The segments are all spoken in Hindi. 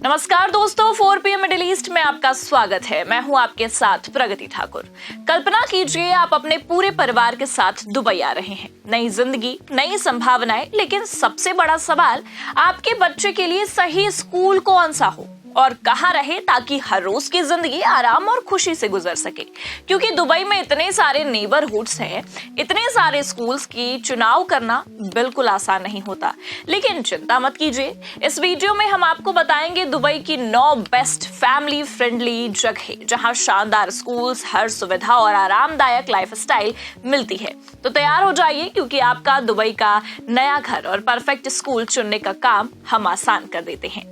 नमस्कार दोस्तों, 4 PM मिडिल ईस्ट में आपका स्वागत है। मैं हूं आपके साथ प्रगति ठाकुर। कल्पना कीजिए आप अपने पूरे परिवार के साथ दुबई आ रहे हैं। नई जिंदगी, नई संभावनाएं, लेकिन सबसे बड़ा सवाल आपके बच्चे के लिए सही स्कूल कौन सा हो और कहाँ रहे ताकि हर रोज की जिंदगी आराम और खुशी से गुजर सके। क्योंकि दुबई में इतने सारे नेबरहुड्स हैं, इतने सारे स्कूल्स की चुनाव करना बिल्कुल आसान नहीं होता। लेकिन चिंता मत कीजिए, इस वीडियो में हम आपको बताएंगे दुबई की 9 बेस्ट फैमिली फ्रेंडली जगह जहां शानदार स्कूल्स, हर सुविधा और आरामदायक लाइफस्टाइल मिलती है। तो तैयार हो जाइए, क्योंकि आपका दुबई का नया घर और परफेक्ट स्कूल चुनने का काम हम आसान कर देते हैं।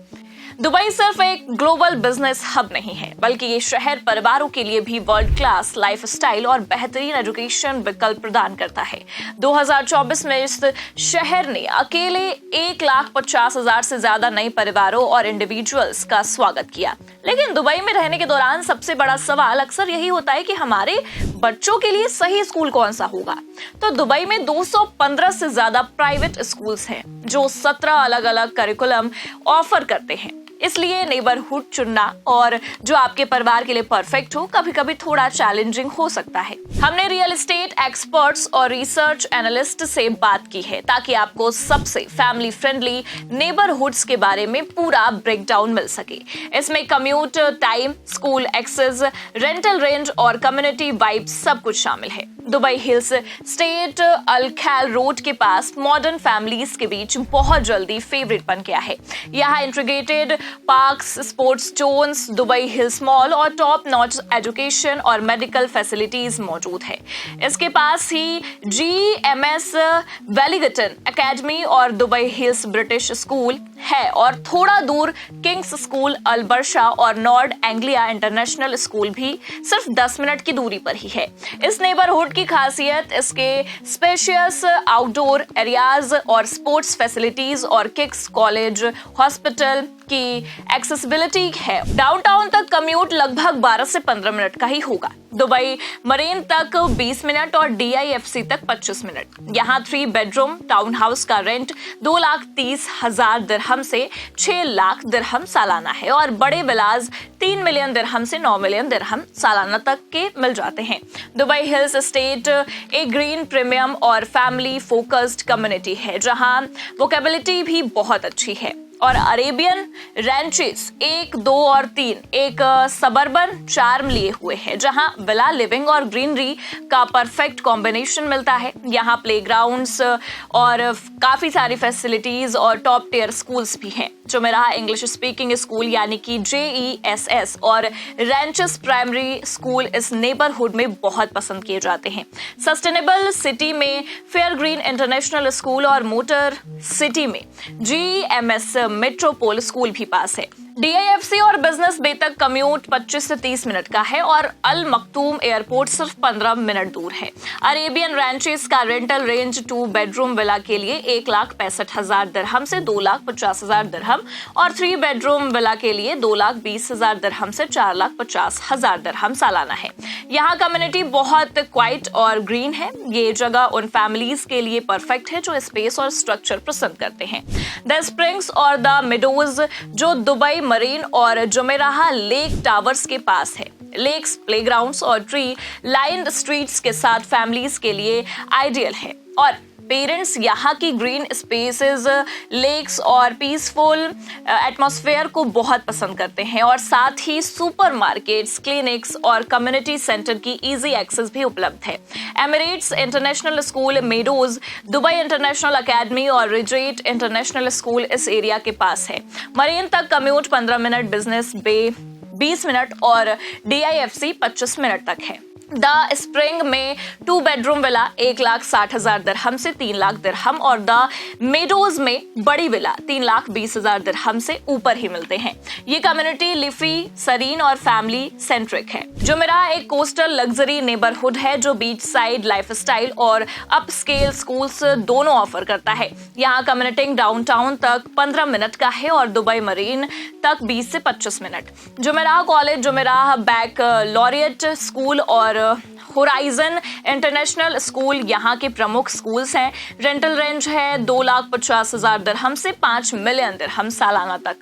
दुबई सिर्फ एक ग्लोबल बिजनेस हब नहीं है, बल्कि ये शहर परिवारों के लिए भी वर्ल्ड क्लास लाइफस्टाइल और बेहतरीन एजुकेशन विकल्प प्रदान करता है। 2024 में इस शहर ने अकेले 1,50,000 से ज्यादा नए परिवारों और इंडिविजुअल्स का स्वागत किया। लेकिन दुबई में रहने के दौरान सबसे बड़ा सवाल अक्सर यही होता है कि हमारे बच्चों के लिए सही स्कूल कौन सा होगा। तो दुबई में 215 से ज्यादा प्राइवेट स्कूल्स हैं जो 17 अलग अलग करिकुलम ऑफर करते हैं। इसलिए नेबरहुड चुनना और जो आपके परिवार के लिए परफेक्ट हो कभी कभी थोड़ा चैलेंजिंग हो सकता है। हमने रियल एस्टेट एक्सपर्ट्स और रिसर्च एनालिस्ट से बात की है ताकि आपको सबसे फैमिली फ्रेंडली नेबरहुड्स के बारे में पूरा ब्रेकडाउन मिल सके। इसमें commute time, school access, rental range और कम्युनिटी वाइब सब कुछ शामिल है। दुबई हिल्स स्टेट अल खैल रोड के पास मॉडर्न फैमिलीज के बीच बहुत जल्दी फेवरेट बन गया है। यहाँ integrated parks, sports zones, Dubai Hills mall और टॉप नॉच एजुकेशन और मेडिकल फैसिलिटीज मौजूद है। इसके पास ही GMS वेलिंगटन एकेडमी और दुबई हिल्स ब्रिटिश स्कूल है और थोड़ा दूर किंग्स स्कूल अल्बर्शा और नॉर्ड एंग्लिया इंटरनेशनल स्कूल भी सिर्फ 10 मिनट की दूरी पर ही है। इस नेबरहुड की खासियत इसके स्पेशियस आउटडोर एरियाज और स्पोर्ट्स फैसिलिटीज और किक्स कॉलेज, हॉस्पिटल की एक्सेसिबिलिटी है। डाउनटाउन तक कम्यूट लगभग 12 से 15 मिनट का ही होगा। दुबई मरीन तक 20 मिनट और DIFC तक 25 मिनट। यहाँ 3 बेडरूम टाउन हाउस का रेंट 2,30,000 दिरहम से 6 लाख दिरहम सालाना है और बड़े विलास 3 मिलियन दिरहम से 9 मिलियन दिरहम सालाना तक के मिल जाते हैं। दुबई हिल्स एस्टेट एक ग्रीन, प्रीमियम और फैमिली फोकस्ड कम्युनिटी है जहाँ वोकेबिलिटी भी बहुत अच्छी है। और अरेबियन रैंचेस 1, 2 और 3 एक सबर्बन चार्म लिए हुए हैं जहां विला लिविंग और ग्रीनरी का परफेक्ट कॉम्बिनेशन मिलता है। यहाँ प्लेग्राउंड्स और काफी सारी फैसिलिटीज और टॉप टियर स्कूल्स भी हैं। जो मेरा इंग्लिश स्पीकिंग स्कूल यानी कि JESS और रैंचेस प्राइमरी स्कूल इस नेबरहुड में बहुत पसंद किए जाते हैं। सस्टेनेबल सिटी में फेयर ग्रीन इंटरनेशनल स्कूल और मोटर सिटी में GMS मेट्रोपोल स्कूल भी पास है। DIFC और बिजनेस बे तक कम्यूट 25 से 30 मिनट का है और अल मखतूम एयरपोर्ट सिर्फ 15 मिनट दूर है। अरेबियन रैंचेस का रेंटल रेंज 2 बेडरूम विला के लिए 1,65,000 दिरहम से 2,50,000 दिरहम और 3 बेडरूम विला के लिए 2,20,000 दिरहम से 4,50,000 दिरहम सालाना है। यहाँ कम्युनिटी बहुत क्वाइट और ग्रीन है। ये जगह उन फैमिलीज के लिए परफेक्ट है जो स्पेस और स्ट्रक्चर पसंद करते हैं। द स्प्रिंग्स और द मिडोज जो दुबई मरीन और जुमेराह लेक टावर्स के पास है। लेक्स, प्लेग्राउंड्स और ट्री लाइन्ड स्ट्रीट्स के साथ फैमिलीज के लिए आइडियल है और पेरेंट्स यहाँ की ग्रीन स्पेसेस, लेक्स और पीसफुल एटमॉस्फेयर को बहुत पसंद करते हैं और साथ ही सुपरमार्केट्स, क्लिनिक्स और कम्युनिटी सेंटर की इजी एक्सेस भी उपलब्ध है। Emirates international school meadows, Dubai international academy और रिजेट इंटरनेशनल स्कूल इस एरिया के पास है। मरीन तक कम्यूट 15 मिनट, बिजनेस बे 20 मिनट और DIFC 25 मिनट तक है। द स्प्रिंग में 2 बेडरूम विला 1,60,000 दिरहम से 3 लाख दिरहम और द मेडोज में बड़ी विला 3,20,000 दिरहम से ऊपर ही मिलते हैं। ये कम्युनिटी लिफी, सरीन और फैमिली सेंट्रिक है। जुमेराह एक कोस्टल लग्जरी नेबरहुड है जो बीच साइड लाइफस्टाइल और अपस्केल स्कूल्स दोनों ऑफर करता है। यहाँ कम्युनिटिंग डाउनटाउन तक 15 मिनट का है और दुबई मरीन तक 20 से 25 minute. Jumeirah college, Jumeirah back laureate school और होराइजन इंटरनेशनल स्कूल यहाँ के प्रमुख स्कूल्स हैं। रेंटल रेंज है 2,50,000 दिरहम से 5 मिलियन दिरहम सालाना तक,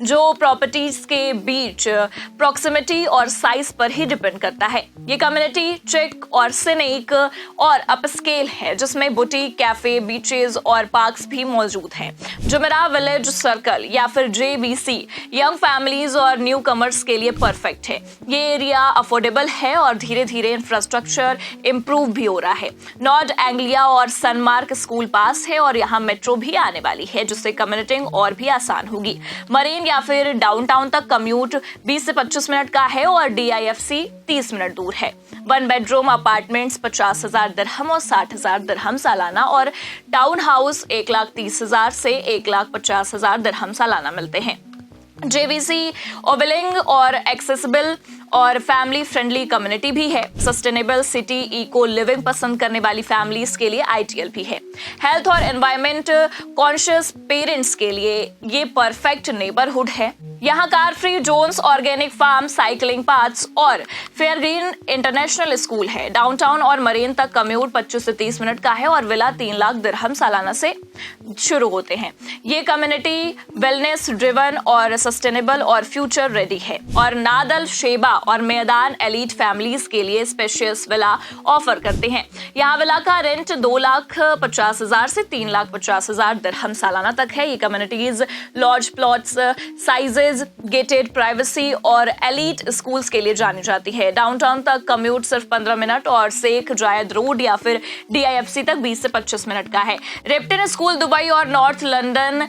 जो प्रॉपर्टीज के बीच प्रॉक्सिमिटी और साइज पर ही डिपेंड करता है। ये कम्युनिटी चिक और सिनेक और अपस्केल है, जिसमें बुटीक, कैफे, बीचेस और पार्क्स भी मौजूद हैं। जुमेराह विलेज सर्कल या फिर JBC यंग फैमिलीज और न्यू कमर्स के लिए परफेक्ट है। ये एरिया अफोर्डेबल है और धीरे धीरे इंफ्रास्ट्रक्चर इंप्रूव भी हो रहा है। नॉर्थ एंग्लिया और सनमार्क स्कूल पास है और यहाँ मेट्रो भी आने वाली है, जिससे कम्युनिटिंग और भी आसान होगी। मरीन या फिर डाउनटाउन तक कम्यूट 20 से 25 मिनट का है और DIFC 30 मिनट दूर है। 1 बेडरूम अपार्टमेंट्स 50,000 दिरहम और 60,000 दिरहम सालाना और टाउन हाउस 1,30,000 से 1,50,000 दिरहम सालाना मिलते हैं। JBC ओवलिंग और एक्सेसिबल और फैमिली फ्रेंडली कम्युनिटी भी है। सस्टेनेबल सिटी इको लिविंग पसंद करने वाली फैमिलीज के लिए ITL भी है। हेल्थ और एनवायरमेंट कॉन्शियस पेरेंट्स के लिए ये परफेक्ट नेबरहुड है। यहाँ car free zones, organic farm, cycling paths और फेयरग्रीन इंटरनेशनल स्कूल है। डाउनटाउन और मरीन तक कम्यूट 25 से 30 मिनट का है और विला 3 लाख दिरहम सालाना से शुरू होते हैं। ये कम्युनिटी वेलनेस ड्रिवन और सस्टेनेबल और फ्यूचर रेडी है। और नादल, शेबा और मैदान एलीट फैमिलीज के लिए स्पेशियस विला ऑफर करते हैं। यहाँ विला का रेंट 2,50,000 से 3,50,000 दिरहम सालाना तक है। ये communities large plots, sizes, gated privacy और एलीट स्कूल्स के लिए जानी जाती है। डाउनटाउन तक कम्यूट सिर्फ 15 मिनट और शेख जायद रोड या फिर DIFC तक 20 से 25 मिनट का है। रेप्टिन स्कूल दुबई और नॉर्थ लंदन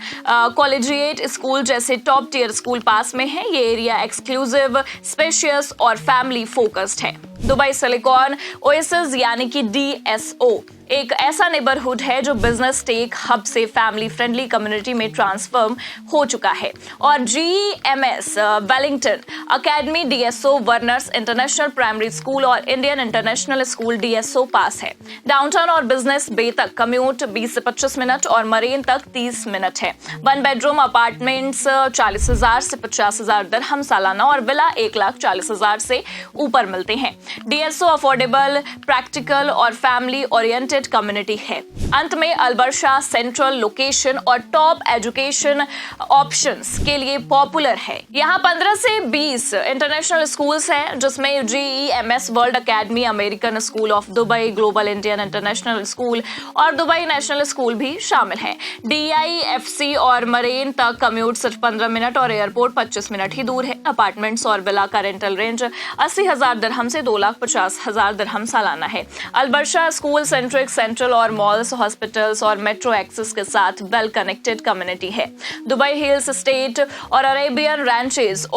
कॉलेजिएट स्कूल जैसे टॉप टियर स्कूल पास में है। ये एरिया एक्सक्लूसिव, स्पेशियस और फैमिली फोकस्ड है। दुबई सिलिकॉन ओएसिस यानी कि DSO एक ऐसा नेबरहुड है जो बिजनेस टेक हब से फैमिली फ्रेंडली कम्युनिटी में ट्रांसफॉर्म हो चुका है। और GMS Wellington academy DSO Werner's international primary school और इंडियन इंटरनेशनल स्कूल DSO पास है। डाउनटाउन और बिजनेस बे तक कम्यूट 20 से 25 मिनट और मरीन तक 30 मिनट है। 1 बेडरूम अपार्टमेंट्स 40,000 से 50,000 दिरहम सालाना और विला 1,40,000 से ऊपर मिलते हैं। DSO अफोर्डेबल, प्रैक्टिकल और फैमिली ओरिएंटेड कम्युनिटी है। अंत में अल्बर्शा सेंट्रल लोकेशन और टॉप एजुकेशन ऑप्शंस के लिए पॉपुलर है। यहाँ 15 से 20 इंटरनेशनल स्कूल्स हैं, जिसमें GEMS world academy, American school of Dubai, global Indian international school और दुबई नेशनल स्कूल भी शामिल हैं। DIFC और मरीन तक कम्यूट सिर्फ 15 मिनट और एयरपोर्ट 25 मिनट ही दूर है। अपार्टमेंट्स और विला का रेंटल रेंज 80,000 दिरहम से 2,50,000 दिरहम सालाना है। अल्बर्शा स्कूल सेंट्रल और मॉल्स, हॉस्पिटल्स और मेट्रो एक्सेस के साथ वेल कनेक्टेड कम्युनिटी है। दुबई हिल्स स्टेट और अरेबियन रैंचेस,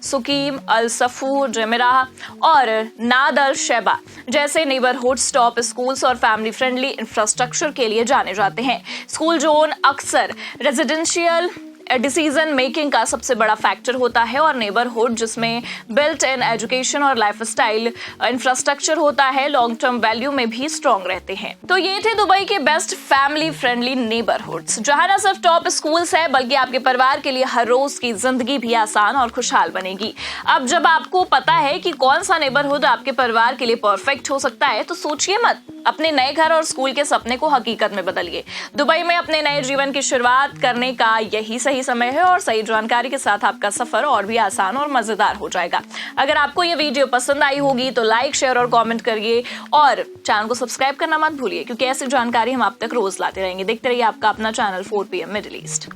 सुकीम, अल सफू, जुमेराह और नादल शेबा जैसे नेबरहुड टॉप स्कूल्स और फैमिली फ्रेंडली इंफ्रास्ट्रक्चर के लिए जाने जाते हैं। स्कूल जोन अक्सर रेजिडेंशियल डिसीजन मेकिंग का सबसे बड़ा फैक्टर होता है और नेबरहुड जिसमें बिल्ट इन एजुकेशन और लाइफस्टाइल इंफ्रास्ट्रक्चर होता है, लॉन्ग टर्म वैल्यू में भी स्ट्रॉन्ग रहते हैं। तो ये थे दुबई के बेस्ट फैमिली फ्रेंडली नेबरहुड्स, जहां न सिर्फ टॉप स्कूल्स है बल्कि आपके परिवार के लिए हर रोज की जिंदगी भी आसान और खुशहाल बनेगी। अब जब आपको पता है कि कौन सा नेबरहुड आपके परिवार के लिए परफेक्ट हो सकता है, तो सोचिए मत, अपने नए घर और स्कूल के सपने को हकीकत में बदलिए। दुबई में अपने नए जीवन की शुरुआत करने का यही सही समय है और सही जानकारी के साथ आपका सफर और भी आसान और मजेदार हो जाएगा। अगर आपको ये वीडियो पसंद आई होगी तो लाइक, शेयर और कमेंट करिए और चैनल को सब्सक्राइब करना मत भूलिए, क्योंकि ऐसी जानकारी हम आप तक रोज लाते रहेंगे। देखते रहिए आपका अपना चैनल 4PM मिडिल ईस्ट।